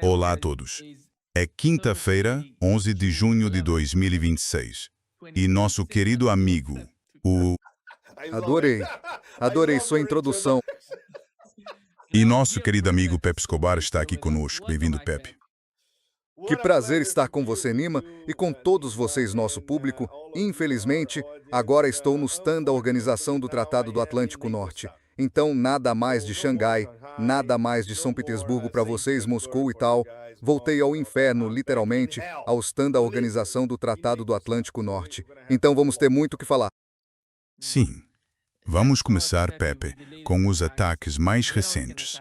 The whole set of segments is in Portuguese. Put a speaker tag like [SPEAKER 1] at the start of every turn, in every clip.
[SPEAKER 1] Olá a todos. É quinta-feira, 11 de junho de 2026. E nosso querido amigo, o...
[SPEAKER 2] Adorei. Adorei sua introdução.
[SPEAKER 1] E nosso querido amigo Pepe Escobar está aqui conosco. Bem-vindo, Pepe.
[SPEAKER 2] Que prazer estar com você, Nima, e com todos vocês, nosso público. Infelizmente, agora estou no stand da Organização do Tratado do Atlântico Norte. Então, nada mais de Xangai, nada mais de São Petersburgo para vocês, Moscou e tal. Voltei ao inferno, literalmente, ao stand da Organização do Tratado do Atlântico Norte. Então, vamos ter muito o que falar.
[SPEAKER 1] Sim. Vamos começar, Pepe, com os ataques mais recentes.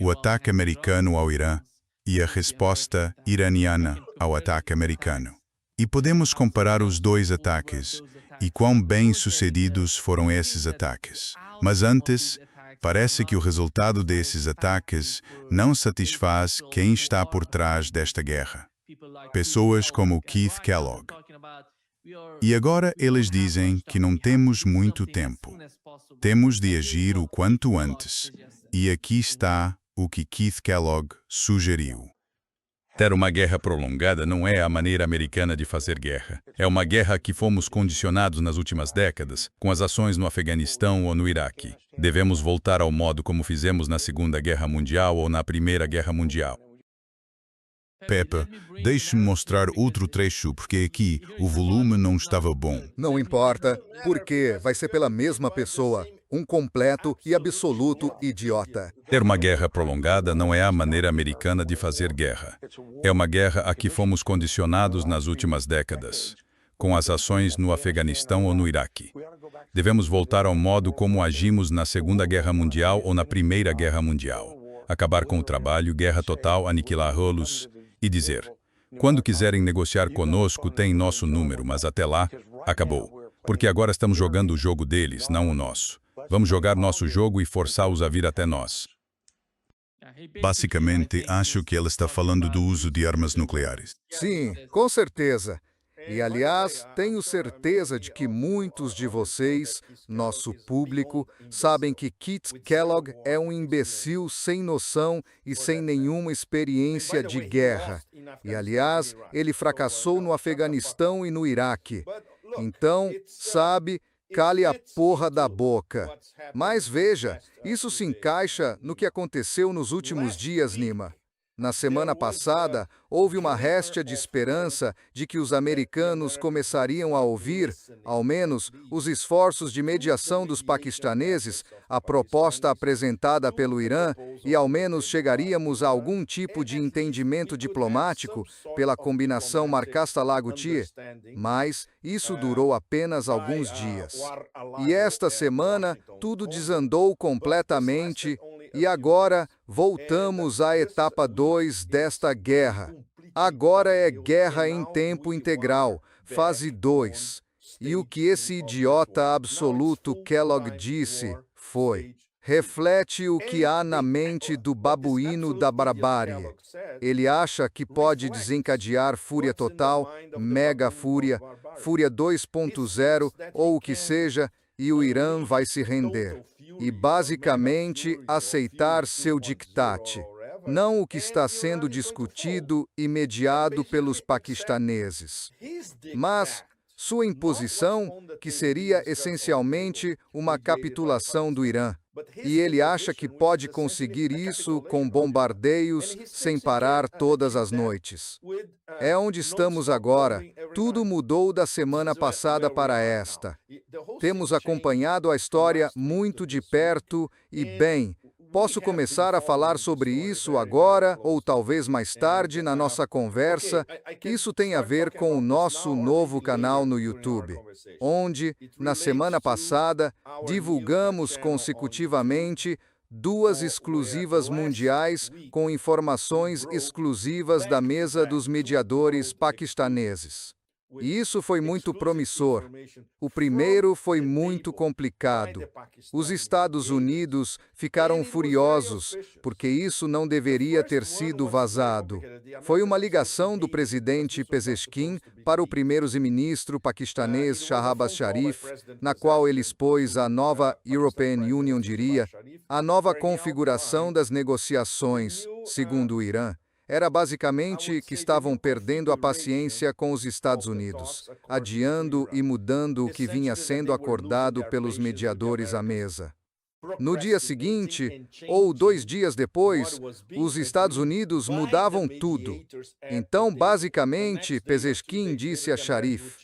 [SPEAKER 1] O ataque americano ao Irã e a resposta iraniana ao ataque americano. E podemos comparar os dois ataques e quão bem-sucedidos foram esses ataques. Mas antes, parece que o resultado desses ataques não satisfaz quem está por trás desta guerra. Pessoas como Keith Kellogg. E agora eles dizem que não temos muito tempo. Temos de agir o quanto antes. E aqui está o que Keith Kellogg sugeriu. Ter uma guerra prolongada não é a maneira americana de fazer guerra. É uma guerra a que fomos condicionados nas últimas décadas, com as ações no Afeganistão ou no Iraque. Devemos voltar ao modo como fizemos na Segunda Guerra Mundial ou na Primeira Guerra Mundial. Pepe, deixe-me mostrar outro trecho, porque aqui o volume não estava bom.
[SPEAKER 2] Não importa, porque vai ser pela mesma pessoa. Um completo e absoluto idiota.
[SPEAKER 1] Ter uma guerra prolongada não é a maneira americana de fazer guerra. É uma guerra a que fomos condicionados nas últimas décadas, com as ações no Afeganistão ou no Iraque. Devemos voltar ao modo como agimos na Segunda Guerra Mundial ou na Primeira Guerra Mundial. Acabar com o trabalho, guerra total, aniquilar rolos e dizer: quando quiserem negociar conosco, tem nosso número, mas até lá, acabou. Porque agora estamos jogando o jogo deles, não o nosso. Vamos jogar nosso jogo e forçá-los a vir até nós. Basicamente, acho que ela está falando do uso de armas nucleares.
[SPEAKER 2] Sim, com certeza. E, aliás, tenho certeza de que muitos de vocês, nosso público, sabem que Keith Kellogg é um imbecil sem noção e sem nenhuma experiência de guerra. E, aliás, ele fracassou no Afeganistão e no Iraque. Então, sabe, cale a porra da boca. Mas veja, isso se encaixa no que aconteceu nos últimos dias, Nima. Na semana passada, houve uma réstia de esperança de que os americanos começariam a ouvir, ao menos, os esforços de mediação dos paquistaneses, a proposta apresentada pelo Irã, e ao menos chegaríamos a algum tipo de entendimento diplomático pela combinação Marcasta-Lagutier. Mas isso durou apenas alguns dias. E esta semana, tudo desandou completamente. E agora, voltamos à etapa 2 desta guerra. Agora é guerra em tempo integral, fase 2. E o que esse idiota absoluto Kellogg disse foi: reflete o que há na mente do babuíno da barbárie. Ele acha que pode desencadear fúria total, mega fúria, fúria 2.0 ou o que seja, e o Irã vai se render. E basicamente aceitar seu dictate, não o que está sendo discutido e mediado pelos paquistaneses. Mas sua imposição, que seria essencialmente uma capitulação do Irã. E ele acha que pode conseguir isso com bombardeios sem parar todas as noites. É onde estamos agora. Tudo mudou da semana passada para esta. Temos acompanhado a história muito de perto e, bem, posso começar a falar sobre isso agora ou talvez mais tarde na nossa conversa. Isso tem a ver com o nosso novo canal no YouTube, onde, na semana passada, divulgamos consecutivamente 2 exclusivas mundiais com informações exclusivas da mesa dos mediadores paquistaneses. E isso foi muito promissor. O primeiro foi muito complicado. Os Estados Unidos ficaram furiosos, porque isso não deveria ter sido vazado. Foi uma ligação do presidente Pezeshkian para o primeiro-ministro paquistanês Shahbaz Sharif, na qual ele expôs a nova European Union, a nova configuração das negociações, segundo o Irã. Era basicamente que estavam perdendo a paciência com os Estados Unidos, adiando e mudando o que vinha sendo acordado pelos mediadores à mesa. No dia seguinte, ou 2 dias depois, os Estados Unidos mudavam tudo. Então, basicamente, Pezeshkian disse a Sharif,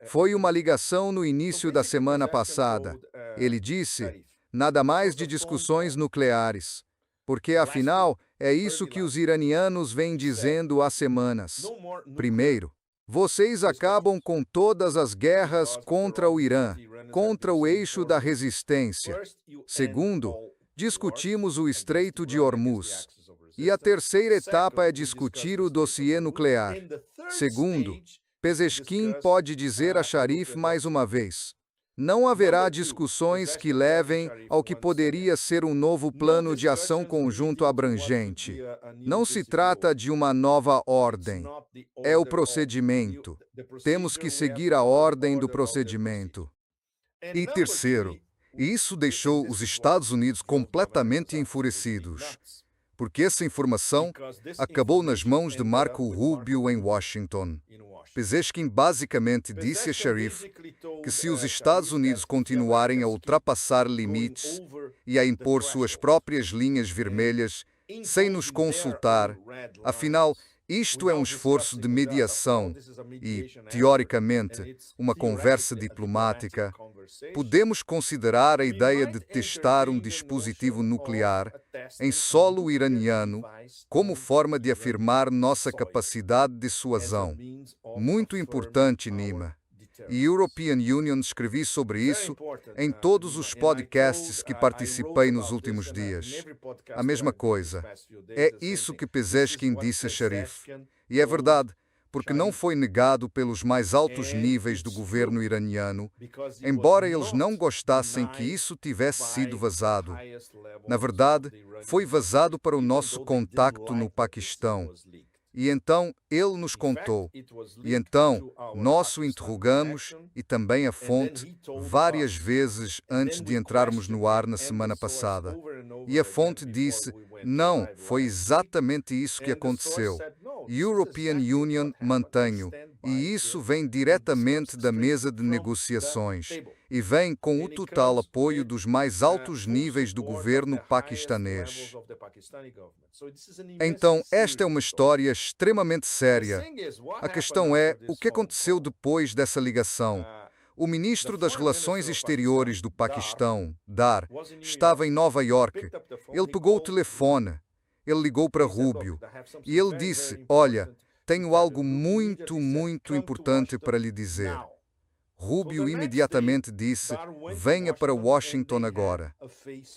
[SPEAKER 2] foi uma ligação no início da semana passada. Ele disse, nada mais de discussões nucleares. Porque, afinal, é isso que os iranianos vêm dizendo há semanas. Primeiro, vocês acabam com todas as guerras contra o Irã, contra o eixo da resistência. Segundo, discutimos o Estreito de Hormuz. E a terceira etapa é discutir o dossiê nuclear. Segundo, Pezeshkian pode dizer a Sharif mais uma vez, não haverá discussões que levem ao que poderia ser um novo plano de ação conjunto abrangente. Não se trata de uma nova ordem. É o procedimento. Temos que seguir a ordem do procedimento. E terceiro, isso deixou os Estados Unidos completamente enfurecidos, porque essa informação acabou nas mãos de Marco Rubio em Washington. Pezeshkian basicamente disse a Sharif que se os Estados Unidos continuarem a ultrapassar limites e a impor suas próprias linhas vermelhas sem nos consultar, afinal, isto é um esforço de mediação e, teoricamente, uma conversa diplomática, podemos considerar a ideia de testar um dispositivo nuclear em solo iraniano como forma de afirmar nossa capacidade de dissuasão. Muito importante, Nima. E European Union escrevi sobre isso em todos os podcasts que participei nos últimos dias. A mesma coisa. É isso que Pezeshkian disse a Sharif. E é verdade, porque não foi negado pelos mais altos níveis do governo iraniano, embora eles não gostassem que isso tivesse sido vazado. Na verdade, foi vazado para o nosso contacto no Paquistão. E então ele nos contou. E então nós o interrogamos e também a fonte várias vezes antes de entrarmos no ar na semana passada. E a fonte disse, não, foi exatamente isso que aconteceu. European Union mantenho, e isso vem diretamente da mesa de negociações e vem com o total apoio dos mais altos níveis do governo paquistanês. Então, esta é uma história extremamente séria. A questão é, o que aconteceu depois dessa ligação? O ministro das Relações Exteriores do Paquistão, Dar, estava em Nova York. Ele pegou o telefone, ele ligou para Rubio e ele disse, olha, tenho algo muito importante para lhe dizer. Rubio imediatamente disse, venha para Washington agora.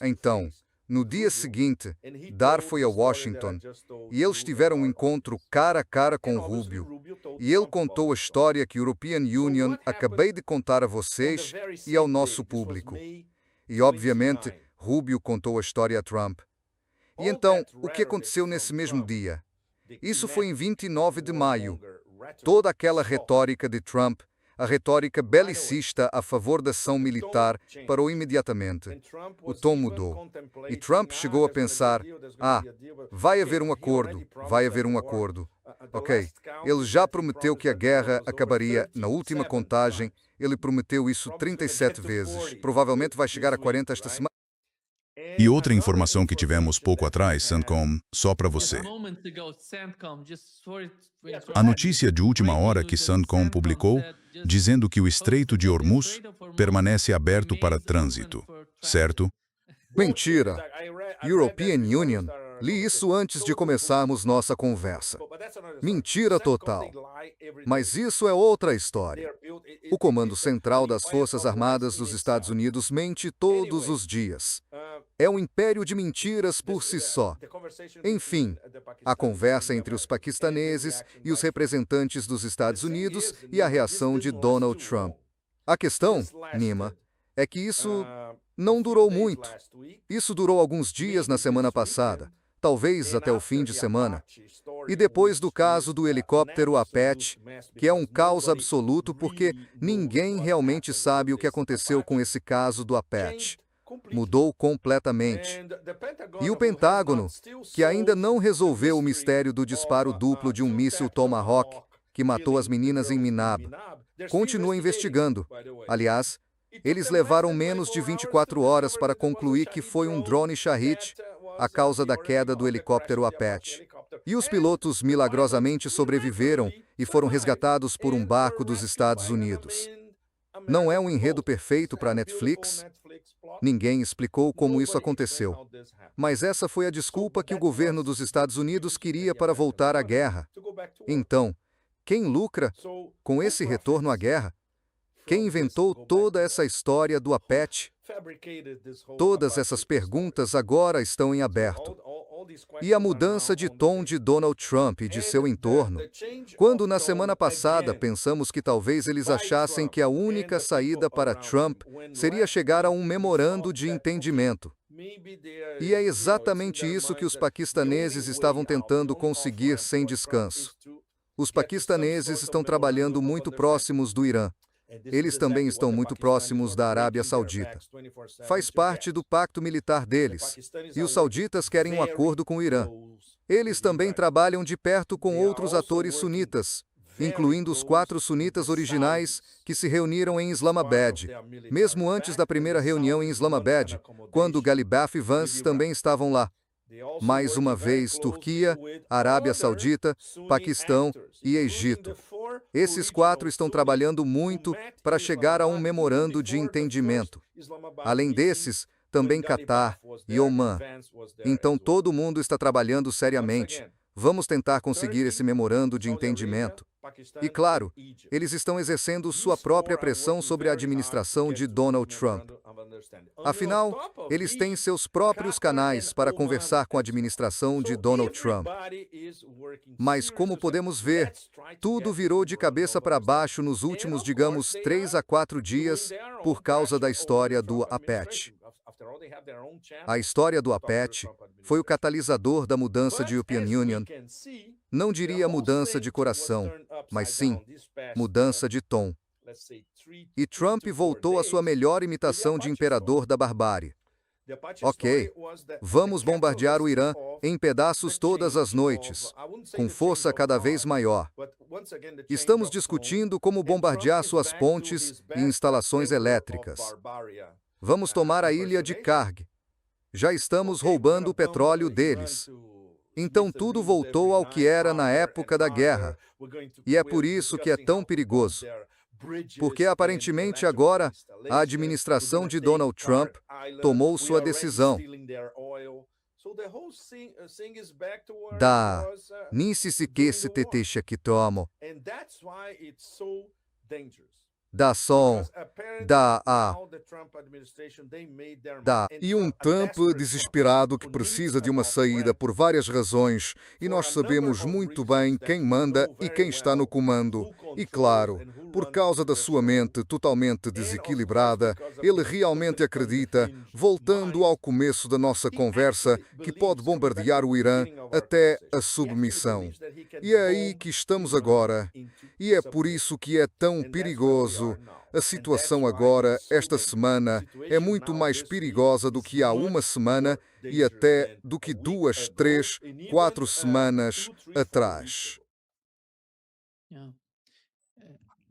[SPEAKER 2] Então, no dia seguinte, Dar foi a Washington e eles tiveram um encontro cara a cara com Rubio. E ele contou a história que a European Union acabei de contar a vocês e ao nosso público. E, obviamente, Rubio contou a história a Trump. E então, o que aconteceu nesse mesmo dia? Isso foi em 29 de maio. Toda aquela retórica de Trump, a retórica belicista a favor da ação militar, parou imediatamente. O tom mudou. E Trump chegou a pensar, vai haver um acordo, vai haver um acordo. Ok, ele já prometeu que a guerra acabaria na última contagem, ele prometeu isso 37 vezes, provavelmente vai chegar a 40 esta semana.
[SPEAKER 1] E outra informação que tivemos pouco atrás, Sandcom, só para você. A notícia de última hora que Sandcom publicou, dizendo que o Estreito de Hormuz permanece aberto para trânsito, certo?
[SPEAKER 2] Mentira! European Union. Li isso antes de começarmos nossa conversa. Mentira total. Mas isso é outra história. O Comando Central das Forças Armadas dos Estados Unidos mente todos os dias. É um império de mentiras por si só. Enfim, a conversa entre os paquistaneses e os representantes dos Estados Unidos e a reação de Donald Trump. A questão, Nima, é que isso não durou muito. Isso durou alguns dias na semana passada, talvez até o fim de semana. E depois do caso do helicóptero Apache, que é um caos absoluto porque ninguém realmente sabe o que aconteceu com esse caso do Apache. Mudou completamente. E o Pentágono, que ainda não resolveu o mistério do disparo duplo de um míssil Tomahawk que matou as meninas em Minab, continua investigando. Aliás, eles levaram menos de 24 horas para concluir que foi um drone Shahed a causa da queda do helicóptero Apache. E os pilotos milagrosamente sobreviveram e foram resgatados por um barco dos Estados Unidos. Não é um enredo perfeito para a Netflix? Ninguém explicou como isso aconteceu. Mas essa foi a desculpa que o governo dos Estados Unidos queria para voltar à guerra. Então, quem lucra com esse retorno à guerra? Quem inventou toda essa história do Apache? Todas essas perguntas agora estão em aberto. E a mudança de tom de Donald Trump e de seu entorno, quando na semana passada pensamos que talvez eles achassem que a única saída para Trump seria chegar a um memorando de entendimento. E é exatamente isso que os paquistaneses estavam tentando conseguir sem descanso. Os paquistaneses estão trabalhando muito próximos do Irã. Eles também estão muito próximos da Arábia Saudita. Faz parte do pacto militar deles. E os sauditas querem um acordo com o Irã. Eles também trabalham de perto com outros atores sunitas, incluindo os 4 sunitas originais que se reuniram em Islamabad, mesmo antes da primeira reunião em Islamabad, quando Galibaf e Vance também estavam lá. Mais uma vez, Turquia, Arábia Saudita, Paquistão e Egito. Esses 4 estão trabalhando muito para chegar a um memorando de entendimento. Além desses, também Catar e Omã. Então todo mundo está trabalhando seriamente. Vamos tentar conseguir esse memorando de entendimento. E claro, eles estão exercendo sua própria pressão sobre a administração de Donald Trump. Afinal, eles têm seus próprios canais para conversar com a administração de Donald Trump. Mas como podemos ver, tudo virou de cabeça para baixo nos últimos, digamos, 3 a 4 dias por causa da história do Apache. A história do Apache foi o catalisador da mudança de European Union. Não diria mudança de coração, mas sim, mudança de tom. E Trump voltou à sua melhor imitação de imperador da barbárie. Ok, vamos bombardear o Irã em pedaços todas as noites, com força cada vez maior. Estamos discutindo como bombardear suas pontes e instalações elétricas. Vamos tomar a ilha de Karg. Já estamos roubando o petróleo deles. Então tudo voltou ao que era na época da guerra. E é por isso que é tão perigoso. Porque aparentemente agora a administração de Donald Trump tomou sua decisão. Da Nisisiquece Tetesha Kitomo. Da som, da
[SPEAKER 3] E um Trump desesperado que precisa de uma saída por várias razões, e nós sabemos muito bem quem manda e quem está no comando. E claro, por causa da sua mente totalmente desequilibrada, ele realmente acredita, voltando ao começo da nossa conversa, que pode bombardear o Irã até a submissão. E é aí que estamos agora. E é por isso que é tão perigoso. A situação agora, esta semana, é muito mais perigosa do que há uma semana e até do que 2, 3, 4 semanas atrás.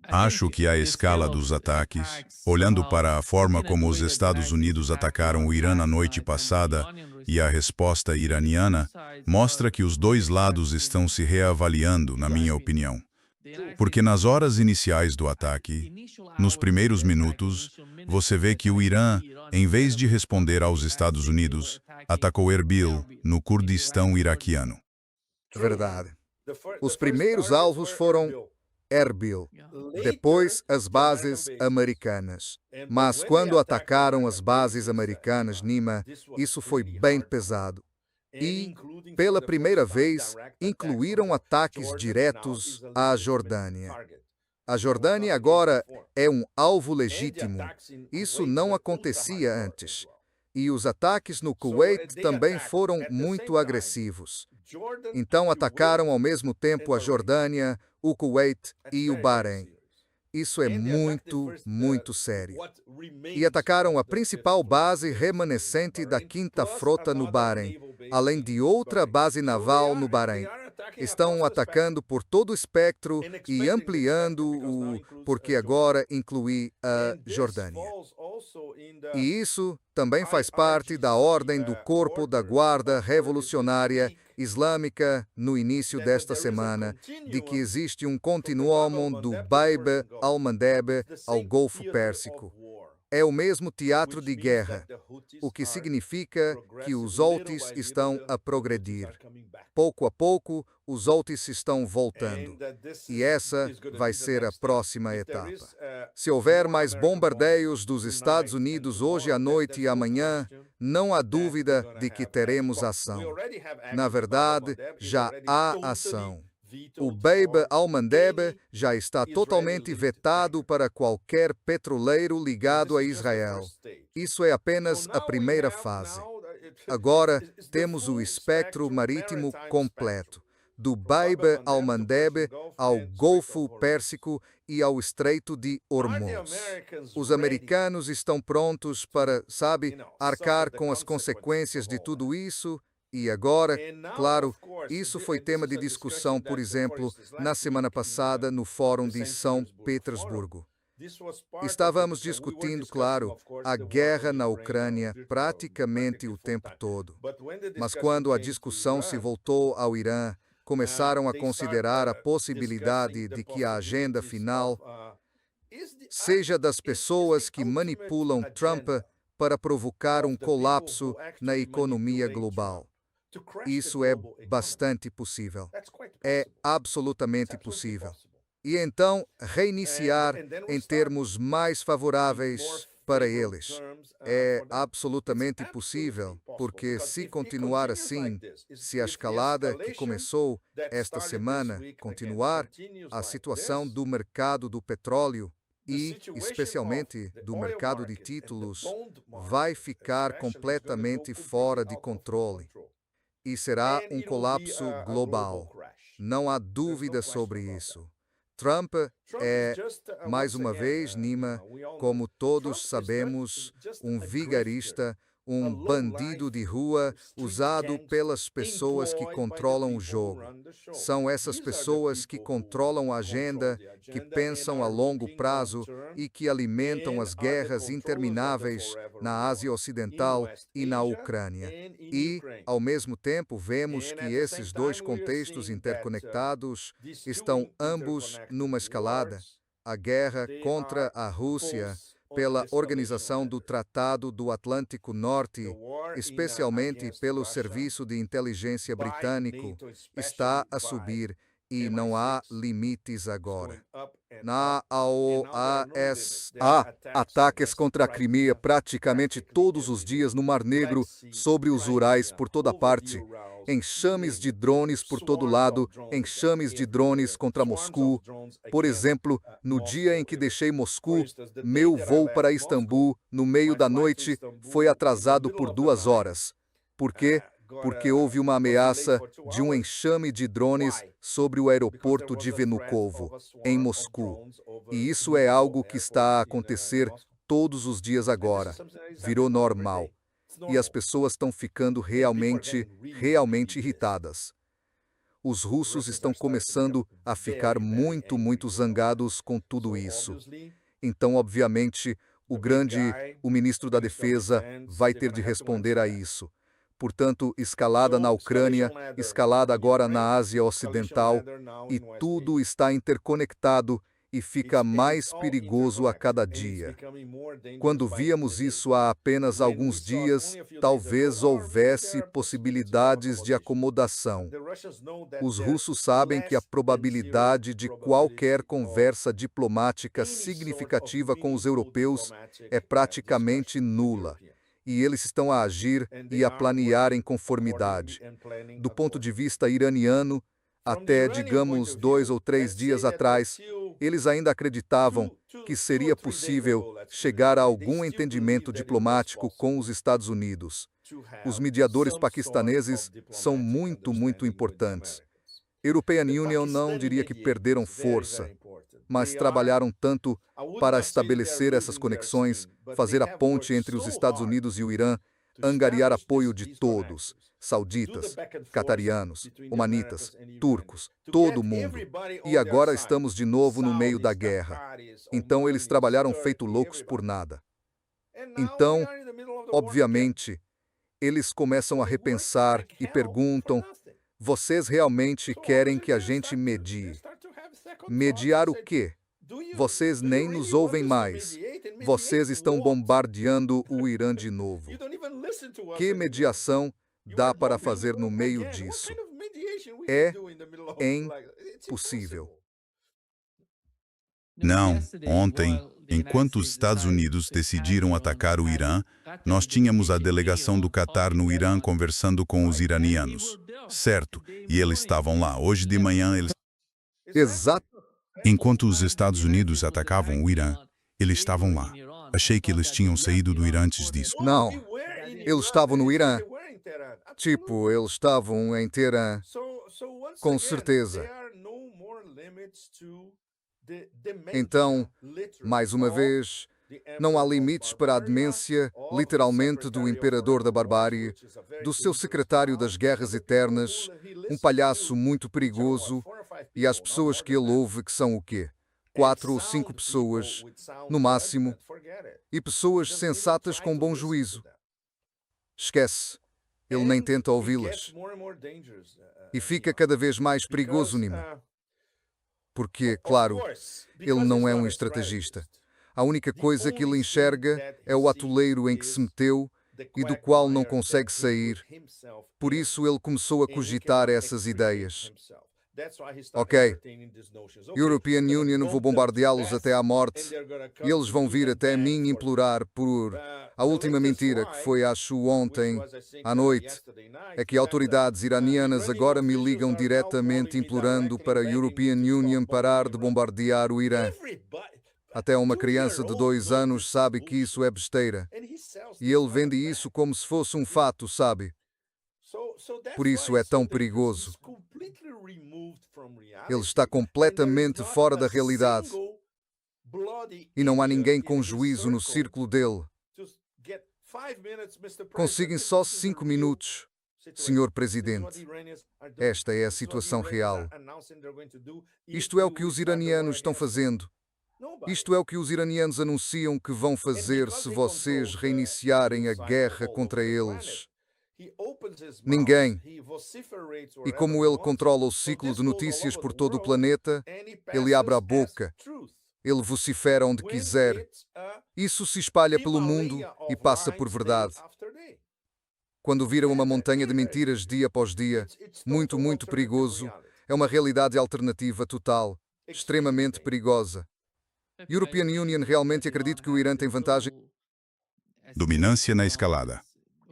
[SPEAKER 1] Acho que a escala dos ataques, olhando para a forma como os Estados Unidos atacaram o Irã na noite passada e a resposta iraniana, mostra que os dois lados estão se reavaliando, na minha opinião. Porque nas horas iniciais do ataque, nos primeiros minutos, você vê que o Irã, em vez de responder aos Estados Unidos, atacou Erbil, no Kurdistão iraquiano.
[SPEAKER 2] Verdade. Os primeiros alvos foram Erbil, depois as bases americanas. Mas quando atacaram as bases americanas Nima, isso foi bem pesado. E, pela primeira vez, incluíram ataques diretos à Jordânia. A Jordânia agora é um alvo legítimo. Isso não acontecia antes. E os ataques no Kuwait também foram muito agressivos. Então atacaram ao mesmo tempo a Jordânia, o Kuwait e o Bahrein. Isso é muito, muito sério. E atacaram a principal base remanescente da Quinta Frota no Bahrein, além de outra base naval no Bahrein. Estão atacando por todo o espectro e ampliando-o, porque agora inclui a Jordânia. E isso também faz parte da ordem do Corpo da Guarda Revolucionária Islâmica no início desta semana, de que existe um continuum do Bab al-Mandeb ao Golfo Pérsico. É o mesmo teatro de guerra, o que significa que os Houthis estão a progredir. Pouco a pouco, os Houthis estão voltando. E essa vai ser a próxima etapa. Se houver mais bombardeios dos Estados Unidos hoje à noite e amanhã, não há dúvida de que teremos ação. Na verdade, já há ação. O Bab al-Mandeb já está totalmente vetado para qualquer petroleiro ligado a Israel. Isso é apenas a primeira fase. Agora temos o espectro marítimo completo, do Bab al-Mandeb ao Golfo Pérsico e ao Estreito de Hormuz. Os americanos estão prontos para, arcar com as consequências de tudo isso. E agora, claro, isso foi tema de discussão, por exemplo, na semana passada no Fórum de São Petersburgo. Estávamos discutindo, claro, a guerra na Ucrânia praticamente o tempo todo. Mas quando a discussão se voltou ao Irã, começaram a considerar a possibilidade de que a agenda final seja das pessoas que manipulam Trump para provocar um colapso na economia global. Isso é bastante possível. É absolutamente possível. E então, reiniciar em termos mais favoráveis para eles. É absolutamente possível, porque se continuar assim, se a escalada que começou esta semana continuar, a situação do mercado do petróleo e, especialmente, do mercado de títulos, vai ficar completamente fora de controle. E será um colapso global. Não há dúvida sobre isso. Trump é, mais uma vez, Nima, como todos sabemos, um vigarista, um bandido de rua usado pelas pessoas que controlam o jogo. São essas pessoas que controlam a agenda, que pensam a longo prazo e que alimentam as guerras intermináveis na Ásia Ocidental e na Ucrânia. E, ao mesmo tempo, vemos que esses dois contextos interconectados estão ambos numa escalada. A guerra contra a Rússia, pela organização do Tratado do Atlântico Norte, especialmente pelo Serviço de Inteligência Britânico, está a subir e não há limites agora. Na OAS há ataques contra a Crimeia praticamente todos os dias no Mar Negro, sobre os Urais por toda parte, enxames de drones por todo lado, enxames de drones contra Moscou. Por exemplo, no dia em que deixei Moscou, meu voo para Istambul, no meio da noite, foi atrasado por 2 horas. Por quê? Porque houve uma ameaça de um enxame de drones sobre o aeroporto de Vnukovo, em Moscou. E isso é algo que está a acontecer todos os dias agora. Virou normal. E as pessoas estão ficando realmente irritadas. Os russos estão começando a ficar muito zangados com tudo isso. Então, obviamente, o ministro da Defesa vai ter de responder a isso. Portanto, escalada na Ucrânia, escalada agora na Ásia Ocidental, e tudo está interconectado e fica mais perigoso a cada dia. Quando víamos isso há apenas alguns dias, talvez houvesse possibilidades de acomodação. Os russos sabem que a probabilidade de qualquer conversa diplomática significativa com os europeus é praticamente nula. E eles estão a agir e a planear em conformidade. Do ponto de vista iraniano, até, digamos, 2 ou 3 dias atrás, eles ainda acreditavam que seria possível chegar a algum entendimento diplomático com os Estados Unidos. Os mediadores paquistaneses são muito importantes. European Union não diria que perderam força. mas trabalharam tanto para estabelecer essas conexões, fazer a ponte entre os Estados Unidos e o Irã, angariar apoio de todos, sauditas, qatarianos, omanitas, turcos, todo mundo. E agora estamos de novo no meio da guerra. Então eles trabalharam feito loucos por nada. Então, obviamente, eles começam a repensar e perguntam: vocês realmente querem que a gente medie? Mediar o quê? Vocês nem nos ouvem mais. Vocês estão bombardeando o Irã de novo. Que mediação dá para fazer no meio disso? É impossível.
[SPEAKER 1] Não, ontem, enquanto os Estados Unidos decidiram atacar o Irã, nós tínhamos a delegação do Catar no Irã conversando com os iranianos. Certo, e eles estavam lá. Hoje de manhã eles...
[SPEAKER 2] Exato.
[SPEAKER 1] Enquanto os Estados Unidos atacavam o Irã, eles estavam lá. Achei que eles tinham saído do Irã antes disso.
[SPEAKER 2] Não, eles estavam no Irã. Tipo, eles estavam em Teherã. Com certeza. Então, mais uma vez, não há limites para a demência, literalmente, do imperador da barbárie, do seu secretário das guerras eternas, um palhaço muito perigoso, e as pessoas que ele ouve, que são o quê? 4 ou 5 pessoas, no máximo, e pessoas sensatas com bom juízo. Esquece, ele nem tenta ouvi-las. E fica cada vez mais perigoso, Nima. Porque, claro, ele não é um estrategista. A única coisa que ele enxerga é o atoleiro em que se meteu e do qual não consegue sair. Por isso ele começou a cogitar essas ideias. Ok, European Union, vou bombardeá-los até à morte e eles vão vir até mim implorar por... A última mentira, que foi acho ontem à noite, é que autoridades iranianas agora me ligam diretamente implorando para a European Union parar de bombardear o Irã. Até uma criança de 2 anos sabe que isso é besteira. E ele vende isso como se fosse um fato, sabe? Por isso é tão perigoso. Ele está completamente fora da realidade. E não há ninguém com juízo no círculo dele. Conseguem só 5 minutos, Senhor Presidente. Esta é a situação real. Isto é o que os iranianos estão fazendo. Isto é o que os iranianos anunciam que vão fazer se vocês reiniciarem a guerra contra eles. Ninguém. E como ele controla o ciclo de notícias por todo o planeta, ele abre a boca. Ele vocifera onde quiser. Isso se espalha pelo mundo e passa por verdade. Quando viram uma montanha de mentiras dia após dia, muito, muito perigoso, é uma realidade alternativa total, extremamente perigosa. European Union realmente acredita que o Irã tem vantagem?
[SPEAKER 1] Dominância na escalada.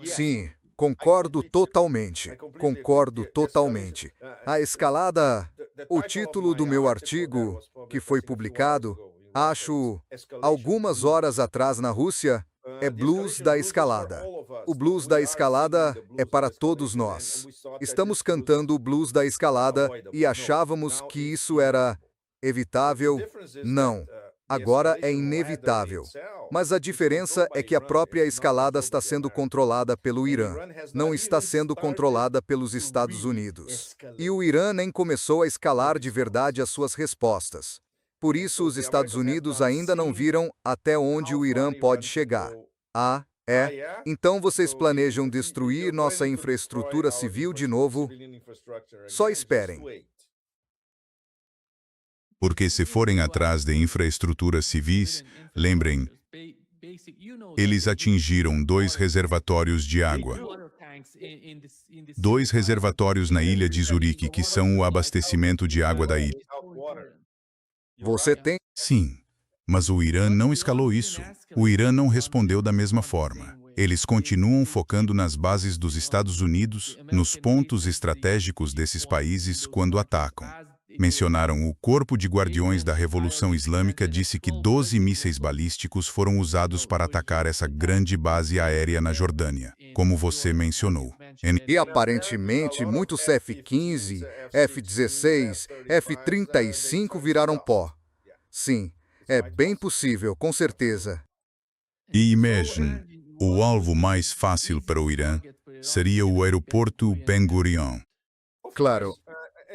[SPEAKER 2] Sim, concordo totalmente. Concordo totalmente. A escalada, o título do meu artigo, que foi publicado, acho, algumas horas atrás na Rússia, é Blues da Escalada. O Blues da Escalada é para todos nós. Estamos cantando o Blues da Escalada e achávamos que isso era evitável? Não. Agora é inevitável. Mas a diferença é que a própria escalada está sendo controlada pelo Irã. Não está sendo controlada pelos Estados Unidos. E o Irã nem começou a escalar de verdade as suas respostas. Por isso, os Estados Unidos ainda não viram até onde o Irã pode chegar. Ah, é? Então vocês planejam destruir nossa infraestrutura civil de novo? Só esperem.
[SPEAKER 1] Porque se forem atrás de infraestruturas civis, lembrem, eles atingiram 2 reservatórios de água. 2 reservatórios na ilha de Zurique, que são o abastecimento de água da ilha.
[SPEAKER 2] Você tem?
[SPEAKER 1] Sim, mas o Irã não escalou isso. O Irã não respondeu da mesma forma. Eles continuam focando nas bases dos Estados Unidos, nos pontos estratégicos desses países quando atacam. Mencionaram o Corpo de Guardiões da Revolução Islâmica disse que 12 mísseis balísticos foram usados para atacar essa grande base aérea na Jordânia, como você mencionou.
[SPEAKER 2] E aparentemente muitos F-15, F-16, F-35 viraram pó. Sim, é bem possível, com certeza.
[SPEAKER 1] E imagine, o alvo mais fácil para o Irã seria o aeroporto Ben Gurion.
[SPEAKER 2] Claro,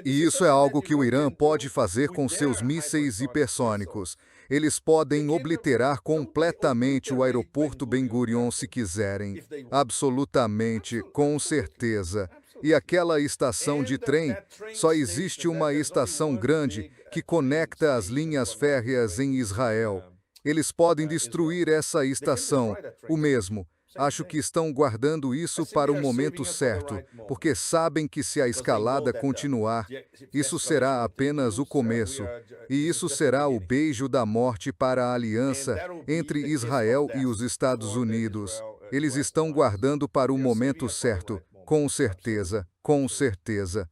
[SPEAKER 2] e isso é algo que o Irã pode fazer com seus mísseis hipersônicos. Eles podem obliterar completamente o aeroporto Ben Gurion se quiserem. Absolutamente, com certeza. E aquela estação de trem, só existe uma estação grande que conecta as linhas férreas em Israel. Eles podem destruir essa estação, o mesmo. Acho que estão guardando isso para o momento certo, porque sabem que se a escalada continuar, isso será apenas o começo, e isso será o beijo da morte para a aliança entre Israel e os Estados Unidos. Eles estão guardando para o momento certo, com certeza, com certeza.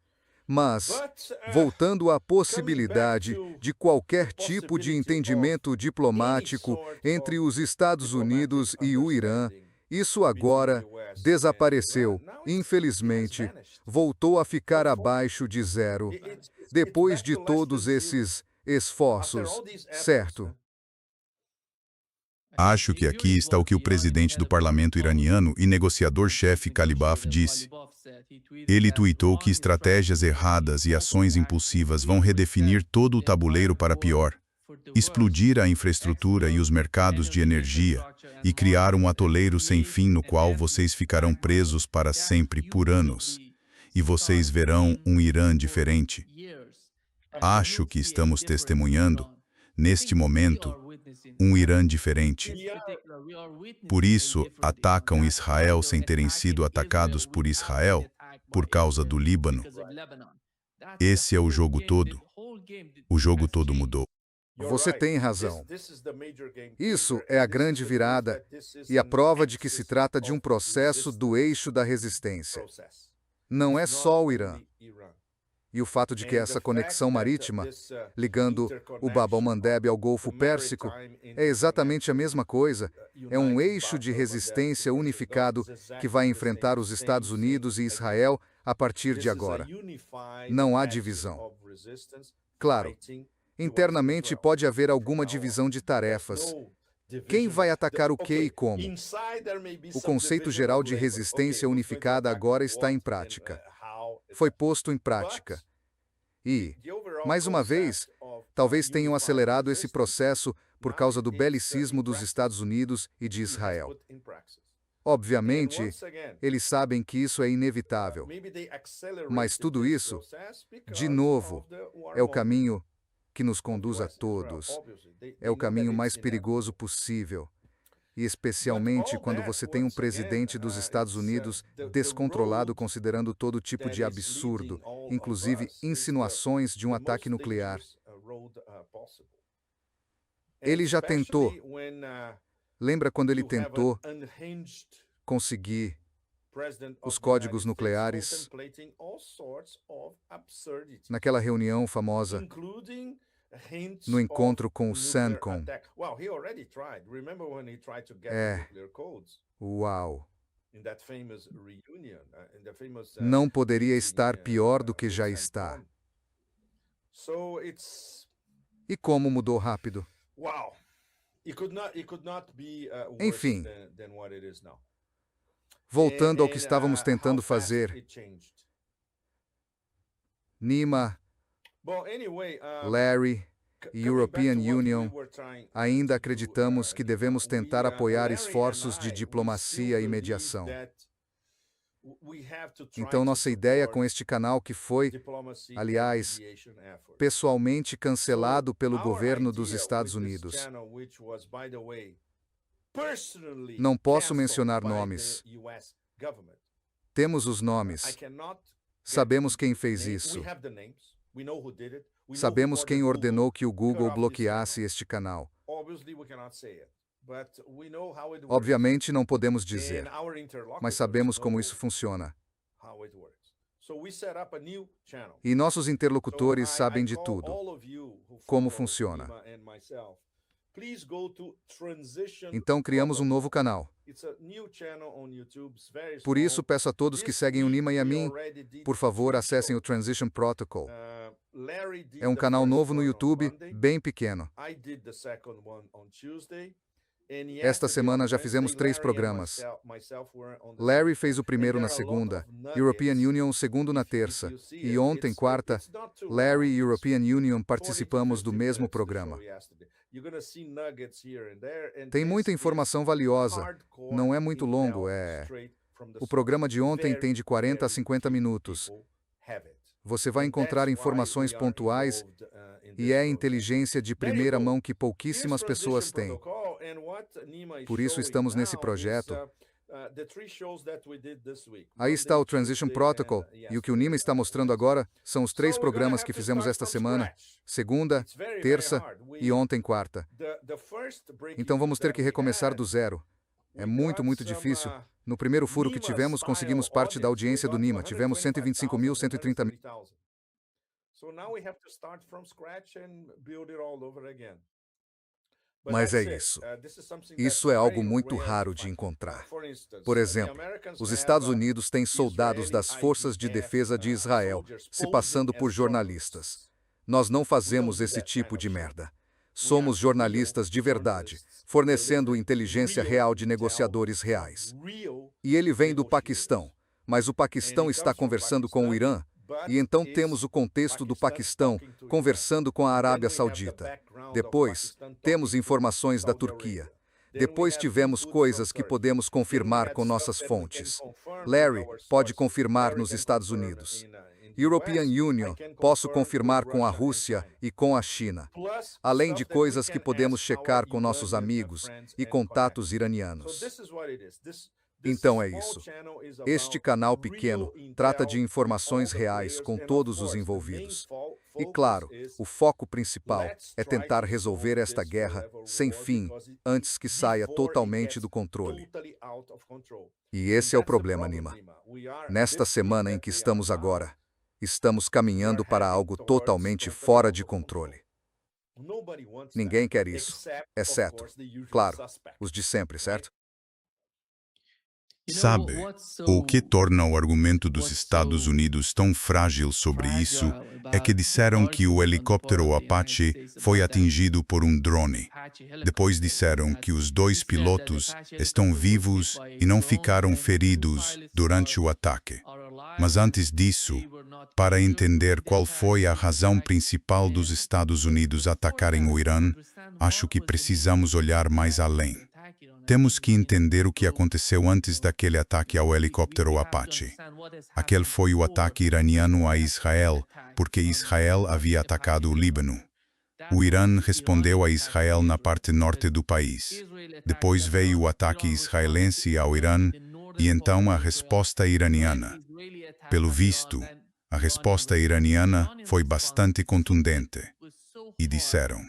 [SPEAKER 2] Mas, voltando à possibilidade de qualquer tipo de entendimento diplomático entre os Estados Unidos e o Irã, isso agora desapareceu, infelizmente, voltou a ficar abaixo de zero. Depois de todos esses esforços, certo?
[SPEAKER 1] Acho que aqui está o que o presidente do parlamento iraniano e negociador-chefe Kalibaf disse. Ele tuitou que estratégias erradas e ações impulsivas vão redefinir todo o tabuleiro para pior, explodir a infraestrutura e os mercados de energia e criar um atoleiro sem fim no qual vocês ficarão presos para sempre por anos. E vocês verão um Irã diferente. Acho que estamos testemunhando, neste momento, um Irã diferente. Por isso, atacam Israel sem terem sido atacados por Israel, por causa do Líbano. Esse é o jogo todo. O jogo todo mudou.
[SPEAKER 2] Você tem razão. Isso é a grande virada e a prova de que se trata de um processo do eixo da resistência. Não é só o Irã. E o fato de que essa conexão marítima, ligando o Bab el-Mandeb ao Golfo Pérsico, é exatamente a mesma coisa. É um eixo de resistência unificado que vai enfrentar os Estados Unidos e Israel a partir de agora. Não há divisão. Claro, internamente pode haver alguma divisão de tarefas. Quem vai atacar o quê e como? O conceito geral de resistência unificada agora está em prática. Foi posto em prática. E, mais uma vez, talvez tenham acelerado esse processo por causa do belicismo dos Estados Unidos e de Israel. Obviamente, eles sabem que isso é inevitável. Mas tudo isso, de novo, é o caminho que nos conduz a todos. É o caminho mais perigoso possível. E especialmente quando você tem um presidente dos Estados Unidos descontrolado considerando todo tipo de absurdo, inclusive insinuações de um ataque nuclear. Ele já tentou. Lembra quando ele tentou conseguir os códigos nucleares naquela reunião famosa, no encontro com o CENTCOM? Uau! Não poderia estar pior do que já está. E como mudou rápido? Enfim, voltando ao que estávamos tentando fazer, Nima, Larry e European Union, ainda acreditamos que devemos tentar apoiar esforços de diplomacia e mediação. Então, nossa ideia com este canal que foi, aliás, pessoalmente cancelado pelo governo dos Estados Unidos. Não posso mencionar nomes. Temos os nomes. Sabemos quem fez isso. Sabemos quem ordenou que o Google bloqueasse este canal. Obviamente não podemos dizer, mas sabemos como isso funciona. E nossos interlocutores sabem de tudo, como funciona. Então criamos um novo canal. Por isso, peço a todos que seguem o Nima e a mim, por favor, acessem o Transition Protocol. É um canal novo no YouTube, bem pequeno. Esta semana já fizemos 3 programas. Larry fez o primeiro na segunda, European Union o segundo na terça, e ontem, quarta, Larry e European Union participamos do mesmo programa. Tem muita informação valiosa, não é muito longo, O programa de ontem tem de 40 a 50 minutos. Você vai encontrar informações pontuais e é inteligência de primeira mão que pouquíssimas pessoas têm. Por isso estamos nesse projeto. Aí está o Transition Protocol, e o que o Nima está mostrando agora são os 3 programas que fizemos esta semana, segunda, terça e ontem, quarta. Então vamos ter que recomeçar do zero. É muito, muito difícil. No primeiro furo que tivemos, conseguimos parte da audiência do Nima. Tivemos 125.000, 130.000. Mas é isso. Isso é algo muito raro de encontrar. Por exemplo, os Estados Unidos têm soldados das Forças de Defesa de Israel se passando por jornalistas. Nós não fazemos esse tipo de merda. Somos jornalistas de verdade, fornecendo inteligência real de negociadores reais. E ele vem do Paquistão, mas o Paquistão está conversando com o Irã, e então temos o contexto do Paquistão conversando com a Arábia Saudita. Depois, temos informações da Turquia. Depois tivemos coisas que podemos confirmar com nossas fontes. Larry pode confirmar nos Estados Unidos. European Union, posso confirmar com a Rússia e com a China. Além de coisas que podemos checar com nossos amigos e contatos iranianos. Então é isso. Este canal pequeno trata de informações reais com todos os envolvidos. E claro, o foco principal é tentar resolver esta guerra sem fim, antes que saia totalmente do controle. E esse é o problema, Nima. Nesta semana em que estamos agora, estamos caminhando para algo totalmente fora de controle. Ninguém quer isso, exceto, claro, os de sempre, certo?
[SPEAKER 1] Sabe, o que torna o argumento dos Estados Unidos tão frágil sobre isso é que disseram que o helicóptero Apache foi atingido por um drone. Depois disseram que os 2 pilotos estão vivos e não ficaram feridos durante o ataque. Mas antes disso, para entender qual foi a razão principal dos Estados Unidos atacarem o Irã, acho que precisamos olhar mais além. Temos que entender o que aconteceu antes daquele ataque ao helicóptero Apache. Aquele foi o ataque iraniano a Israel, porque Israel havia atacado o Líbano. O Irã respondeu a Israel na parte norte do país. Depois veio o ataque israelense ao Irã e então a resposta iraniana. Pelo visto, a resposta iraniana foi bastante contundente. E disseram...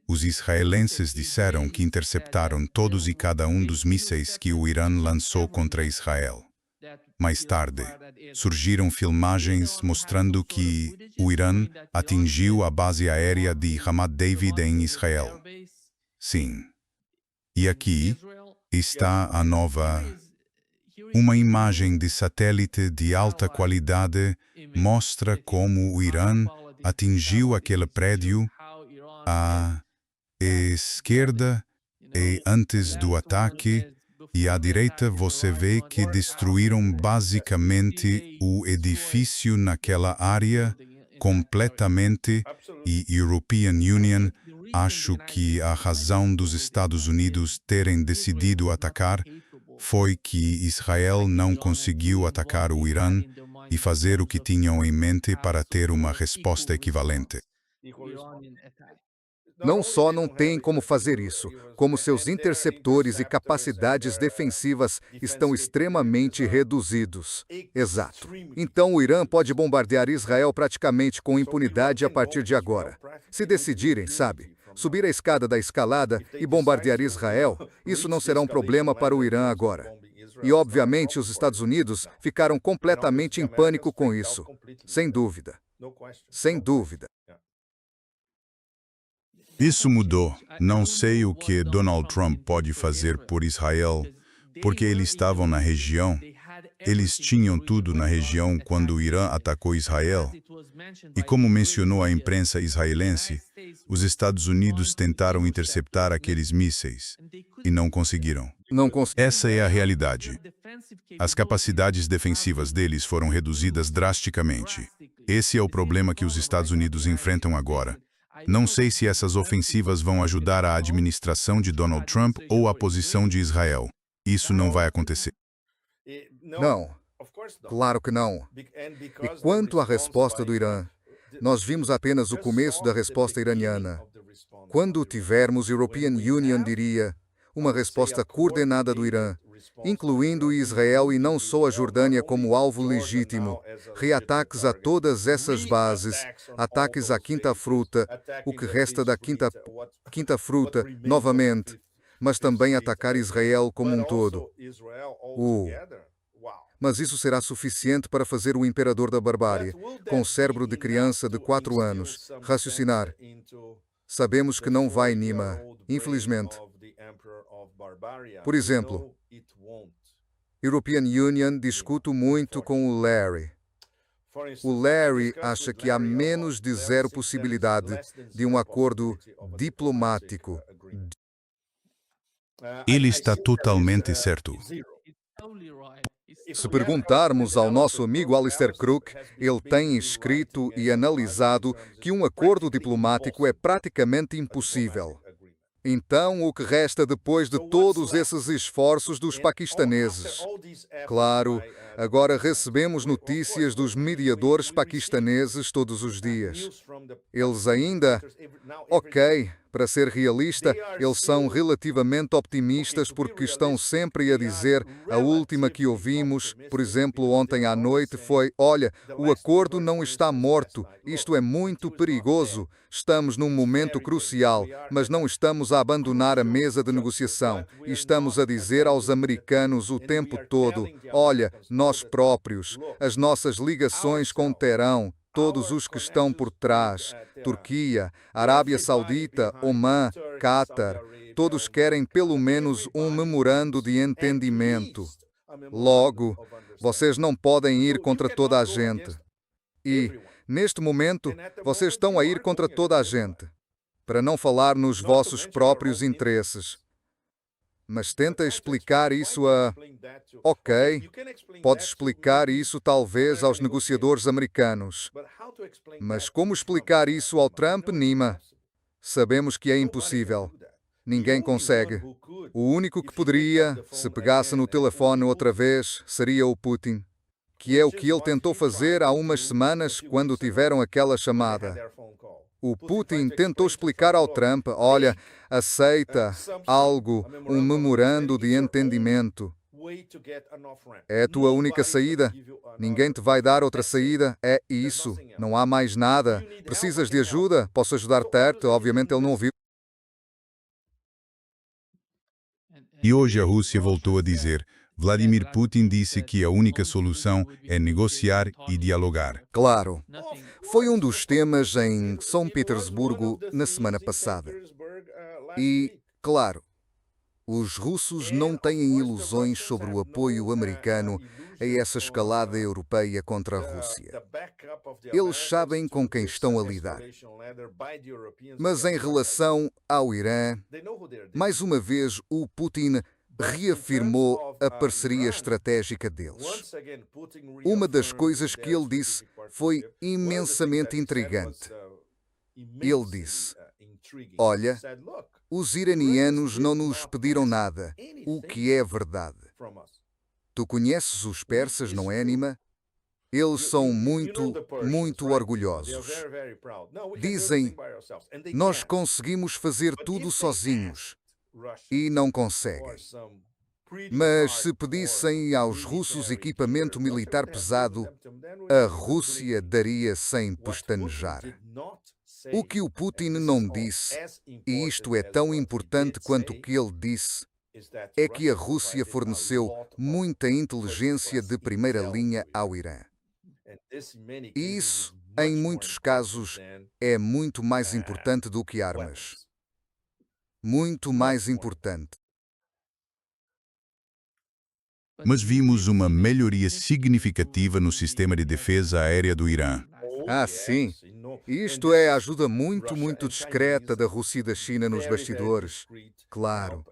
[SPEAKER 1] Os israelenses disseram que interceptaram todos e cada um dos mísseis que o Irã lançou contra Israel. Mais tarde, surgiram filmagens mostrando que o Irã atingiu a base aérea de Ramat David em Israel. Sim. E aqui está a nova... Uma imagem de satélite de alta qualidade mostra como o Irã atingiu aquele prédio à esquerda e antes do ataque, e à direita você vê que destruíram basicamente o edifício naquela área completamente, e European Union, acho que a razão dos Estados Unidos terem decidido atacar foi que Israel não conseguiu atacar o Irã e fazer o que tinham em mente para ter uma resposta equivalente.
[SPEAKER 2] Não só não têm como fazer isso, como seus interceptores e capacidades defensivas estão extremamente reduzidos. Exato. Então o Irã pode bombardear Israel praticamente com impunidade a partir de agora. Se decidirem, sabe, subir a escada da escalada e bombardear Israel, isso não será um problema para o Irã agora. E, obviamente, os Estados Unidos ficaram completamente em pânico com isso. Sem dúvida. Sem dúvida.
[SPEAKER 1] Isso mudou. Não sei o que Donald Trump pode fazer por Israel, porque eles estavam na região. Eles tinham tudo na região quando o Irã atacou Israel. E como mencionou a imprensa israelense, os Estados Unidos tentaram interceptar aqueles mísseis e não conseguiram. Essa é a realidade. As capacidades defensivas deles foram reduzidas drasticamente. Esse é o problema que os Estados Unidos enfrentam agora. Não sei se essas ofensivas vão ajudar a administração de Donald Trump ou a posição de Israel. Isso não vai acontecer.
[SPEAKER 2] Não, claro que não. E quanto à resposta do Irã, nós vimos apenas o começo da resposta iraniana. Quando tivermos European Union, diria, uma resposta coordenada do Irã, incluindo Israel e não só a Jordânia como alvo legítimo, reataques a todas essas bases, ataques à quinta fruta, o que resta da quinta fruta, novamente, mas também atacar Israel como um todo. Mas isso será suficiente para fazer o imperador da barbárie, com o cérebro de criança de 4 anos, raciocinar. Sabemos que não vai, Nima, infelizmente. Por exemplo, European Union discuto muito com o Larry. O Larry acha que há menos de zero possibilidade de um acordo diplomático.
[SPEAKER 1] Ele está totalmente certo.
[SPEAKER 2] Se perguntarmos ao nosso amigo Alistair Crook, ele tem escrito e analisado que um acordo diplomático é praticamente impossível. Então, o que resta depois de todos esses esforços dos paquistaneses? Claro, agora recebemos notícias dos mediadores paquistaneses todos os dias. Eles ainda... Ok, para ser realista, eles são relativamente optimistas porque estão sempre a dizer, a última que ouvimos, por exemplo, ontem à noite foi, olha, o acordo não está morto, isto é muito perigoso, estamos num momento crucial, mas não estamos a abandonar a mesa de negociação. Estamos a dizer aos americanos o tempo todo, olha, nós próprios, as nossas ligações com Teherão, todos os que estão por trás, Turquia, Arábia Saudita, Omã, Qatar, todos querem pelo menos um memorando de entendimento. Logo, vocês não podem ir contra toda a gente. E, neste momento, vocês estão a ir contra toda a gente, para não falar nos vossos próprios interesses. Mas tenta explicar isso a... Ok, pode explicar isso talvez aos negociadores americanos. Mas como explicar isso ao Trump, Nima? Sabemos que é impossível. Ninguém consegue. O único que poderia, se pegasse no telefone outra vez, seria o Putin, que é o que ele tentou fazer há umas semanas quando tiveram aquela chamada. O Putin tentou explicar ao Trump, olha, aceita algo, um memorando de entendimento. É a tua única saída? Ninguém te vai dar outra saída? É isso, não há mais nada. Precisas de ajuda? Posso ajudar-te? Obviamente ele não ouviu.
[SPEAKER 1] E hoje a Rússia voltou a dizer, Vladimir Putin disse que a única solução é negociar e dialogar.
[SPEAKER 2] Claro. Foi um dos temas em São Petersburgo na semana passada. E, claro, os russos não têm ilusões sobre o apoio americano a essa escalada europeia contra a Rússia. Eles sabem com quem estão a lidar. Mas em relação ao Irã, mais uma vez o Putin reafirmou a parceria estratégica deles. Uma das coisas que ele disse foi imensamente intrigante. Ele disse, olha, os iranianos não nos pediram nada, o que é verdade. Tu conheces os persas, não é, Nima? Eles são muito orgulhosos. Dizem, nós conseguimos fazer tudo sozinhos. E não conseguem. Mas se pedissem aos russos equipamento militar pesado, a Rússia daria sem pestanejar. O que o Putin não disse, e isto é tão importante quanto o que ele disse, é que a Rússia forneceu muita inteligência de primeira linha ao Irã. E isso, em muitos casos, é muito mais importante do que armas. muito mais importante.
[SPEAKER 1] Mas vimos uma melhoria significativa no sistema de defesa aérea do Irã.
[SPEAKER 2] Ah, sim. Isto é ajuda muito discreta da Rússia e da China nos bastidores. Claro,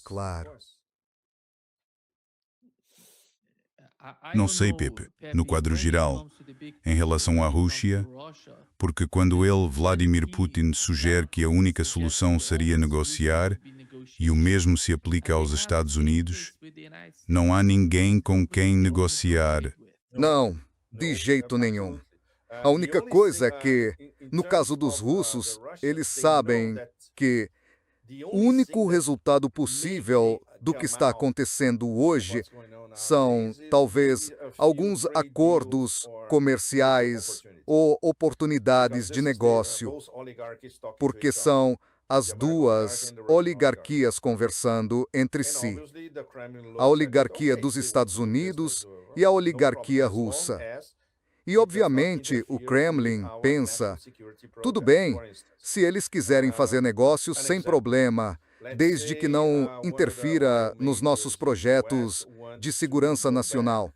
[SPEAKER 2] claro.
[SPEAKER 1] Não sei, Pepe, no quadro geral, em relação à Rússia, porque quando Vladimir Putin sugere que a única solução seria negociar, e o mesmo se aplica aos Estados Unidos, não há ninguém com quem negociar.
[SPEAKER 2] Não, de jeito nenhum. A única coisa é que, no caso dos russos, eles sabem que o único resultado possível do que está acontecendo hoje são, talvez, alguns acordos comerciais ou oportunidades de negócio, porque são as duas oligarquias conversando entre si, a oligarquia dos Estados Unidos e a oligarquia russa. E, obviamente, o Kremlin pensa, tudo bem, se eles quiserem fazer negócios sem problema, desde que não interfira nos nossos projetos de segurança nacional.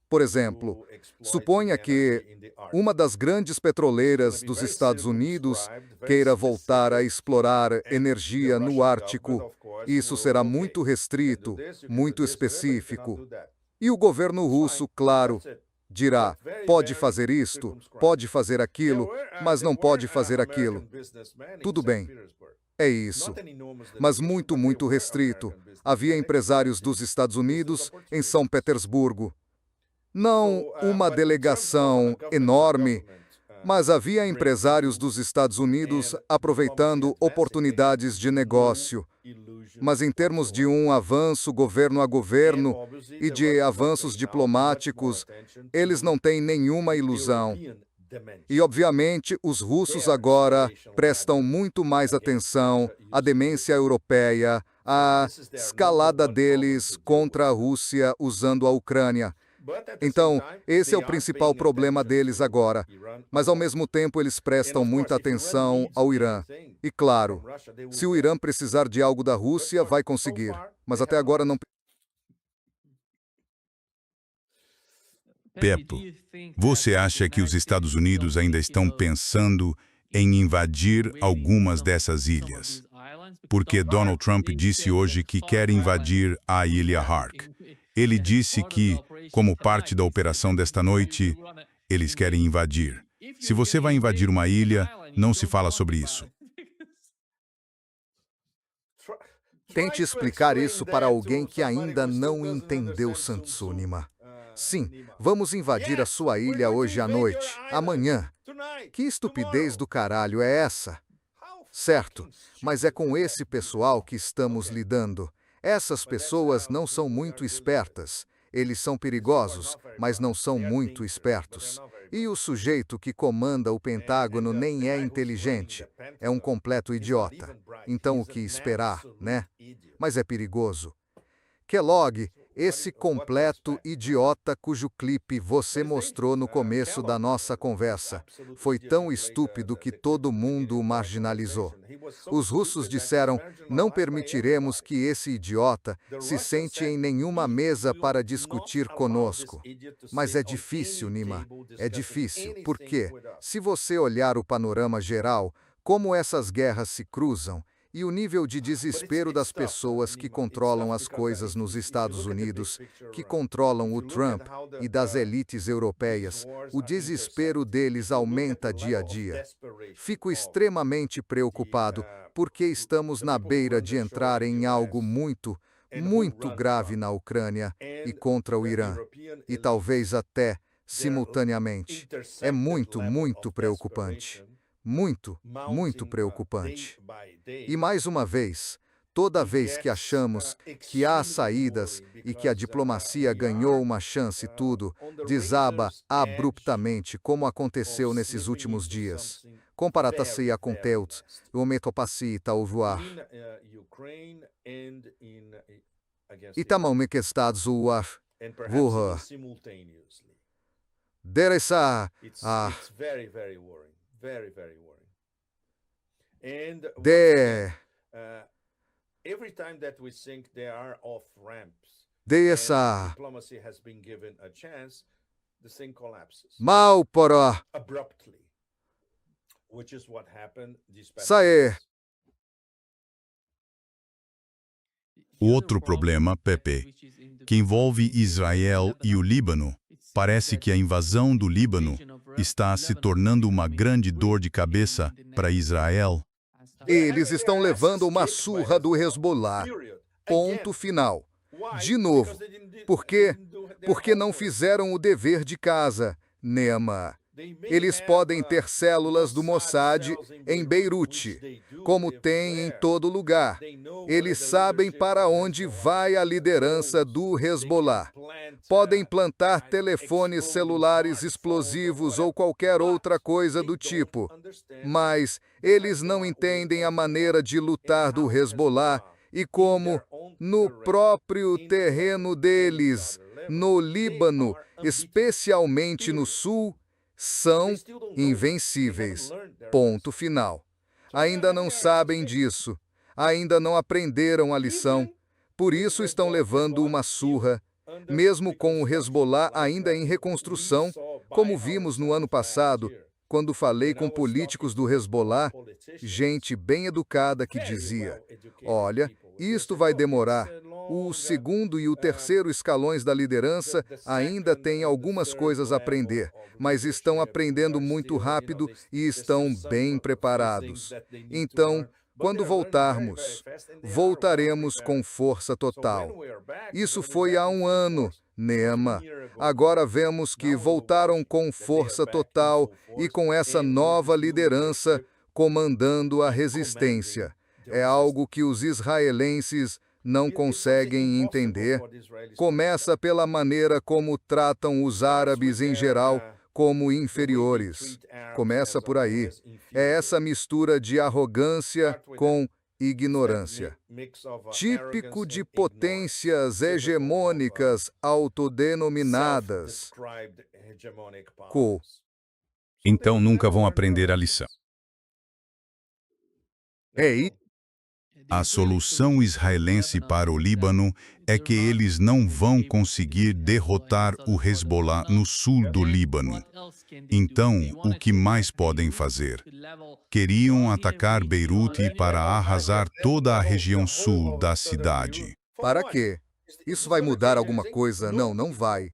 [SPEAKER 2] Por exemplo, suponha que uma das grandes petroleiras dos Estados Unidos queira voltar a explorar energia no Ártico. Isso será muito restrito, muito específico. E o governo russo, claro, dirá, pode fazer isto, pode fazer aquilo, mas não pode fazer aquilo. Tudo bem, é isso. Mas muito restrito. Havia empresários dos Estados Unidos em São Petersburgo. Não uma delegação enorme, mas havia empresários dos Estados Unidos aproveitando oportunidades de negócio. Mas em termos de um avanço governo a governo e de avanços diplomáticos, eles não têm nenhuma ilusão. E, obviamente, os russos agora prestam muito mais atenção à demência europeia, à escalada deles contra a Rússia usando a Ucrânia. Então, esse é o principal problema deles agora. Mas, ao mesmo tempo, eles prestam muita atenção ao Irã. E, claro, se o Irã precisar de algo da Rússia, vai conseguir. Mas até agora não.
[SPEAKER 1] Peppo, você acha que os Estados Unidos ainda estão pensando em invadir algumas dessas ilhas? Porque Donald Trump disse hoje que quer invadir a Ilha Hark. Ele disse que, como parte da operação desta noite, eles querem invadir. Se você vai invadir uma ilha, não se fala sobre isso.
[SPEAKER 2] Tente explicar isso para alguém que ainda não entendeu, Sansonima. Sim, vamos invadir a sua ilha hoje à noite, amanhã. Que estupidez do caralho é essa? Certo, mas é com esse pessoal que estamos lidando. Essas pessoas não são muito espertas. Eles são perigosos, mas não são muito espertos. E o sujeito que comanda o Pentágono nem é inteligente. É um completo idiota. Então o que esperar, né? Mas é perigoso. Kellogg, esse completo idiota cujo clipe você mostrou no começo da nossa conversa, foi tão estúpido que todo mundo o marginalizou. Os russos disseram, não permitiremos que esse idiota se sente em nenhuma mesa para discutir conosco. Mas é difícil, Nima, é difícil, porque, se você olhar o panorama geral, como essas guerras se cruzam, e o nível de desespero das pessoas que controlam as coisas nos Estados Unidos, que controlam o Trump, e das elites europeias, o desespero deles aumenta dia a dia. Fico extremamente preocupado, porque estamos na beira de entrar em algo muito grave na Ucrânia e contra o Irã, e talvez até simultaneamente. É muito preocupante. Muito preocupante. E mais uma vez, toda vez que achamos que há saídas e que a diplomacia ganhou uma chance, tudo desaba abruptamente, como aconteceu nesses últimos dias. Comparata-se a conteúdos, o metopacita o voar. E também que Estados Unidos voar. Deressa
[SPEAKER 3] Very worrying. Very worrying.
[SPEAKER 2] Dessa mal para sair.
[SPEAKER 1] Outro problema, Pepe, que envolve Israel e o Líbano, parece que a invasão do Líbano está se tornando uma grande dor de cabeça para Israel.
[SPEAKER 2] Eles estão levando uma surra do Hezbollah. Ponto final. De novo. Por quê? Porque não fizeram o dever de casa, Neema. Eles podem ter células do Mossad em Beirute, como tem em todo lugar. Eles sabem para onde vai a liderança do Hezbollah. Podem plantar telefones celulares explosivos ou qualquer outra coisa do tipo. Mas eles não entendem a maneira de lutar do Hezbollah e como, no próprio terreno deles, no Líbano, especialmente no sul, são invencíveis. Ponto final. Ainda não sabem disso. Ainda não aprenderam a lição. Por isso estão levando uma surra. Mesmo com o Hezbollah ainda em reconstrução, como vimos no ano passado, quando falei com políticos do Hezbollah, gente bem educada que dizia: olha, isto vai demorar. O segundo e o terceiro escalões da liderança ainda têm algumas coisas a aprender, mas estão aprendendo muito rápido e estão bem preparados. Então, quando voltarmos, voltaremos com força total. Isso foi há um ano, Neema. Agora vemos que voltaram com força total e com essa nova liderança comandando a resistência. É algo que os israelenses não conseguem entender. Começa pela maneira como tratam os árabes em geral como inferiores. Começa por aí. É essa mistura de arrogância com ignorância. Típico de potências hegemônicas autodenominadas.
[SPEAKER 1] Então nunca vão aprender a lição.
[SPEAKER 2] É isso.
[SPEAKER 1] A solução israelense para o Líbano é que eles não vão conseguir derrotar o Hezbollah no sul do Líbano. Então, o que mais podem fazer? Queriam atacar Beirute para arrasar toda a região sul da cidade.
[SPEAKER 2] Para quê? Isso vai mudar alguma coisa? Não, não vai.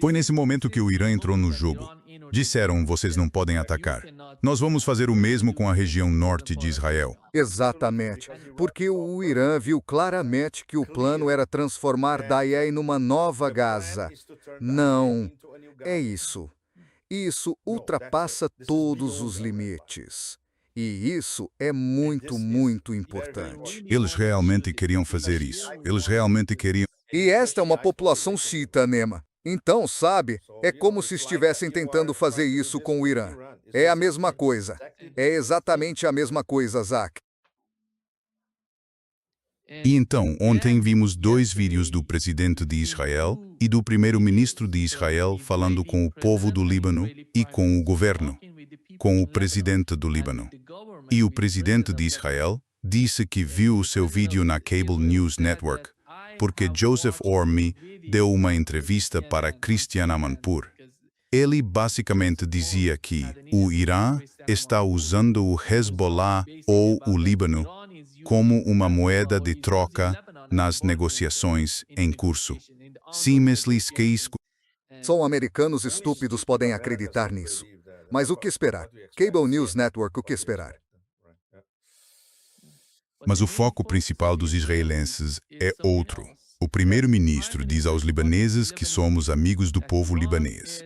[SPEAKER 1] Foi nesse momento que o Irã entrou no jogo. Disseram, vocês não podem atacar. Nós vamos fazer o mesmo com a região norte de Israel.
[SPEAKER 2] Exatamente, porque o Irã viu claramente que o plano era transformar Daei numa nova Gaza. Não, é isso. Isso ultrapassa todos os limites. E isso é muito, muito importante.
[SPEAKER 1] Eles realmente queriam fazer isso. Eles realmente queriam...
[SPEAKER 2] E esta é uma população xiita, Neema. Então, sabe, é como se estivessem tentando fazer isso com o Irã. É a mesma coisa. É exatamente a mesma coisa, Zach.
[SPEAKER 1] E então, ontem vimos 2 vídeos do presidente de Israel e do primeiro-ministro de Israel falando com o povo do Líbano e com o governo, com o presidente do Líbano. E o presidente de Israel disse que viu o seu vídeo na Cable News Network, porque Joseph Ormi deu uma entrevista para Christiane Amanpour. Ele basicamente dizia que o Irã está usando o Hezbollah ou o Líbano como uma moeda de troca nas negociações em curso.
[SPEAKER 2] Só americanos estúpidos podem acreditar nisso. Mas o que esperar? Cable News Network, o que esperar?
[SPEAKER 1] Mas o foco principal dos israelenses é outro. O primeiro-ministro diz aos libaneses que somos amigos do povo libanês.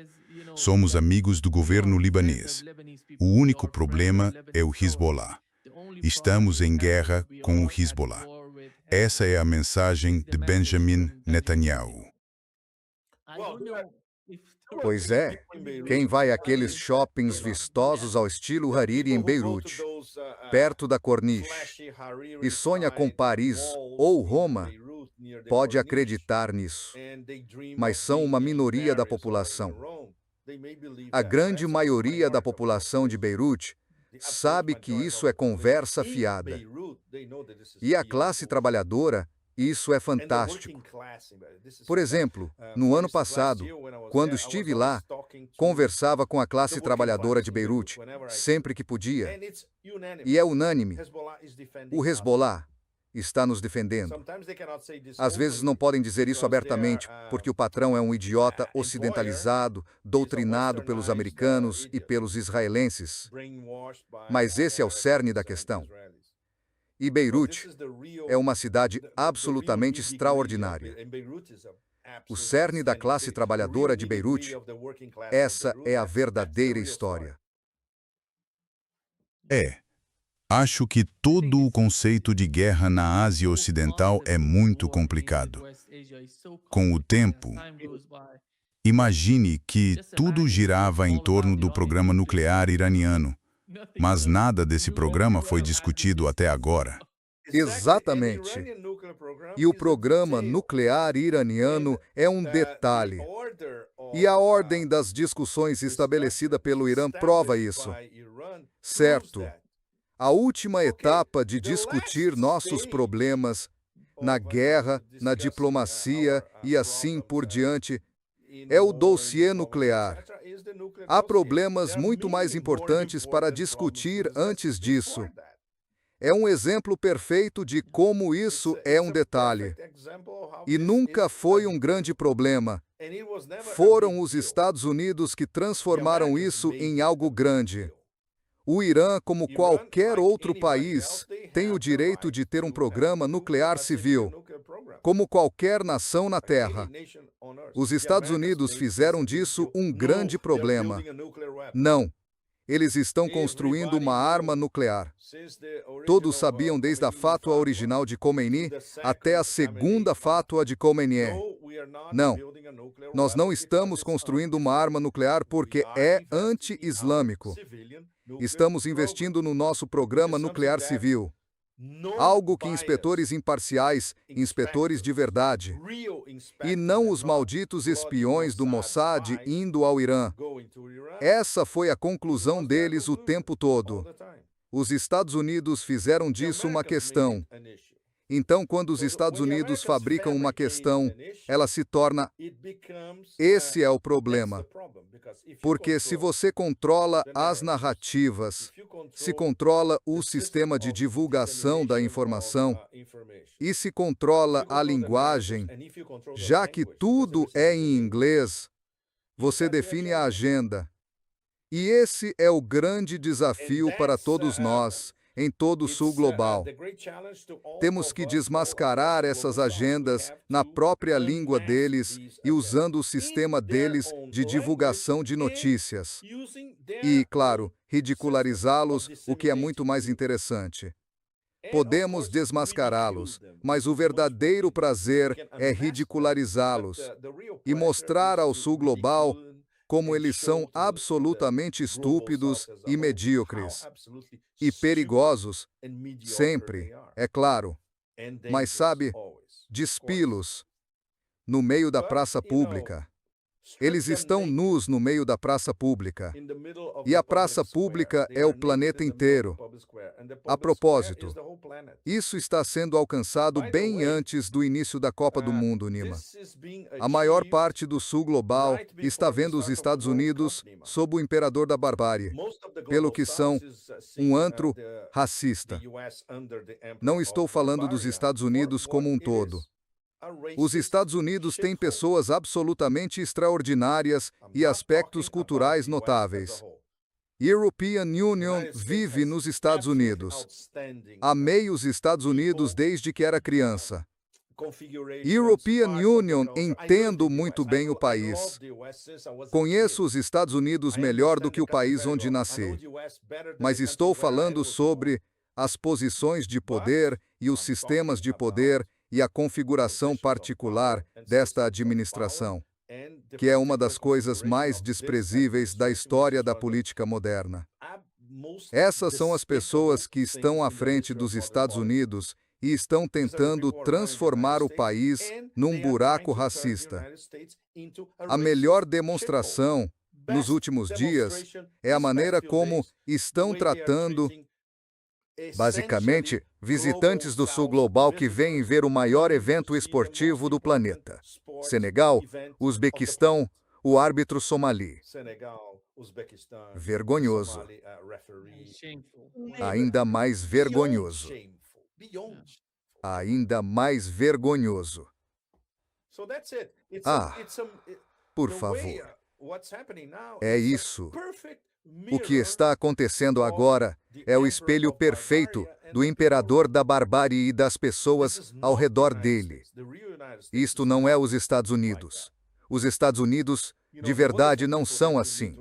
[SPEAKER 1] Somos amigos do governo libanês. O único problema é o Hezbollah. Estamos em guerra com o Hezbollah. Essa é a mensagem de Benjamin Netanyahu.
[SPEAKER 2] Pois é. Quem vai àqueles shoppings vistosos ao estilo Hariri em Beirute, perto da Corniche, e sonha com Paris ou Roma, pode acreditar nisso. Mas são uma minoria da população. A grande maioria da população de Beirute sabe que isso é conversa fiada. E a classe trabalhadora, isso é fantástico. Por exemplo, no ano passado, quando estive lá, conversava com a classe trabalhadora de Beirute, sempre que podia, e é unânime, o Hezbollah está nos defendendo. Às vezes não podem dizer isso abertamente, porque o patrão é um idiota ocidentalizado, doutrinado pelos americanos e pelos israelenses. Mas esse é o cerne da questão. E Beirute é uma cidade absolutamente extraordinária. O cerne da classe trabalhadora de Beirute, essa é a verdadeira história.
[SPEAKER 1] Acho que todo o conceito de guerra na Ásia Ocidental é muito complicado. Com o tempo, imagine que tudo girava em torno do programa nuclear iraniano, mas nada desse programa foi discutido até agora.
[SPEAKER 2] Exatamente. E o programa nuclear iraniano é um detalhe. E a ordem das discussões estabelecida pelo Irã prova isso. Certo. A última etapa de discutir nossos problemas na guerra, na diplomacia e assim por diante é o dossiê nuclear. Há problemas muito mais importantes para discutir antes disso. É um exemplo perfeito de como isso é um detalhe. E nunca foi um grande problema. Foram os Estados Unidos que transformaram isso em algo grande. O Irã, como qualquer outro país, tem o direito de ter um programa nuclear civil, como qualquer nação na Terra. Os Estados Unidos fizeram disso um grande problema. Não. Eles estão construindo uma arma nuclear. Todos sabiam desde a fátua original de Khomeini até a segunda fátua de Khomeini. Não. Nós não estamos construindo uma arma nuclear porque é anti-islâmico. Estamos investindo no nosso programa nuclear civil. Algo que inspetores imparciais, inspetores de verdade, e não os malditos espiões do Mossad indo ao Irã. Essa foi a conclusão deles o tempo todo. Os Estados Unidos fizeram disso uma questão. Então, quando os Estados Unidos fabricam uma questão, ela se torna... Esse é o problema. Porque se você controla as narrativas, se controla o sistema de divulgação da informação e se controla a linguagem, já que tudo é em inglês, você define a agenda. E esse é o grande desafio para todos nós, em todo o sul global. Temos que desmascarar essas agendas na própria língua deles e usando o sistema deles de divulgação de notícias. E, claro, ridicularizá-los, o que é muito mais interessante. Podemos desmascará-los, mas o verdadeiro prazer é ridicularizá-los e mostrar ao sul global como eles são absolutamente estúpidos e medíocres. E perigosos, sempre, é claro. Mas sabe, despi-los no meio da praça pública. Eles estão nus no meio da praça pública. E a praça pública é o planeta inteiro. A propósito, isso está sendo alcançado bem antes do início da Copa do Mundo, Nima. A maior parte do sul global está vendo os Estados Unidos sob o imperador da barbárie, pelo que são um antro racista. Não estou falando dos Estados Unidos como um todo. Os Estados Unidos têm pessoas absolutamente extraordinárias e aspectos culturais notáveis. European Union vive nos Estados Unidos. Amei os Estados Unidos desde que era criança. European Union, entendo muito bem o país. Conheço os Estados Unidos melhor do que o país onde nasci. Mas estou falando sobre as posições de poder e os sistemas de poder e a configuração particular desta administração, que é uma das coisas mais desprezíveis da história da política moderna. Essas são as pessoas que estão à frente dos Estados Unidos e estão tentando transformar o país num buraco racista. A melhor demonstração nos últimos dias é a maneira como estão tratando, basicamente, visitantes do Sul Global que vêm ver o maior evento esportivo do planeta. Senegal, Uzbequistão, o árbitro somali. Vergonhoso. Ainda mais vergonhoso. Ainda mais vergonhoso. Por favor. É isso. O que está acontecendo agora é o espelho perfeito do imperador da barbárie e das pessoas ao redor dele. Isto não é os Estados Unidos. Os Estados Unidos, de verdade, não são assim.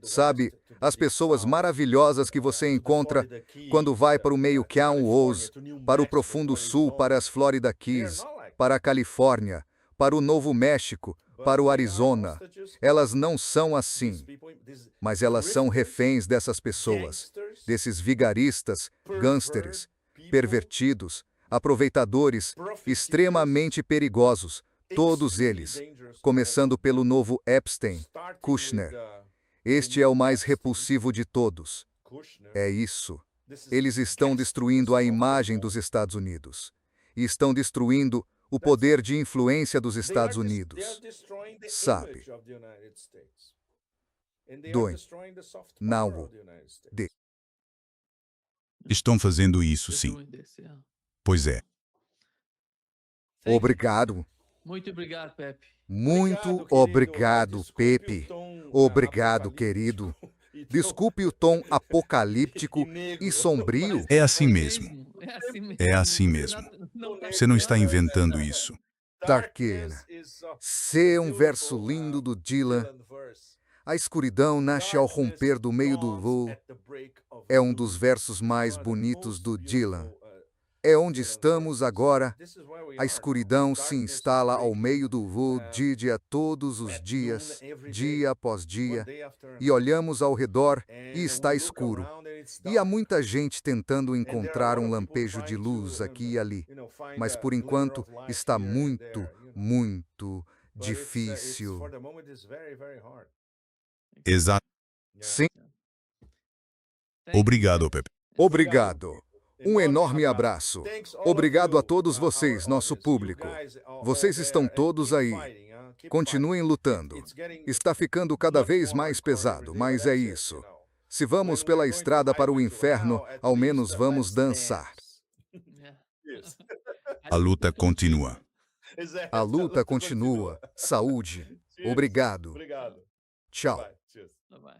[SPEAKER 2] Sabe, as pessoas maravilhosas que você encontra quando vai para o meio Meio Ouse, para o profundo sul, para as Florida Keys, para a Califórnia, para o Novo México, para o Arizona, elas não são assim. Mas elas são reféns dessas pessoas, desses vigaristas, gangsters, pervertidos, aproveitadores, extremamente perigosos, todos eles, começando pelo novo Epstein, Kushner. Este é o mais repulsivo de todos. É isso. Eles estão destruindo a imagem dos Estados Unidos. E estão destruindo o poder de influência dos Estados Unidos. Sabe?
[SPEAKER 1] Estão fazendo isso, sim. Pois é.
[SPEAKER 2] Obrigado.
[SPEAKER 4] Muito obrigado, Pepe.
[SPEAKER 2] Muito obrigado, Pepe. Obrigado, querido. Desculpe o tom apocalíptico e sombrio.
[SPEAKER 1] É assim mesmo. É assim mesmo. Você não está inventando isso.
[SPEAKER 2] Darkena. Ser um verso lindo do Dylan. A escuridão nasce ao romper do meio do lu. É um dos versos mais bonitos do Dylan. É onde estamos agora. A escuridão se instala ao meio do lu dia todos os dias, dia após dia, e olhamos ao redor e está escuro. E há muita gente tentando encontrar um lampejo de luz aqui e ali. Mas por enquanto está muito, muito difícil.
[SPEAKER 1] Exato.
[SPEAKER 2] Sim,
[SPEAKER 1] Obrigado, Pepe.
[SPEAKER 2] obrigado. Um enorme abraço. Obrigado a todos vocês, nosso público. Vocês estão todos aí. Continuem lutando. Está ficando cada vez mais pesado, mas é isso. Se vamos pela estrada para o inferno, ao menos vamos dançar.
[SPEAKER 1] A luta continua.
[SPEAKER 2] A luta continua. Saúde. Obrigado. Tchau.
[SPEAKER 4] Bye-bye.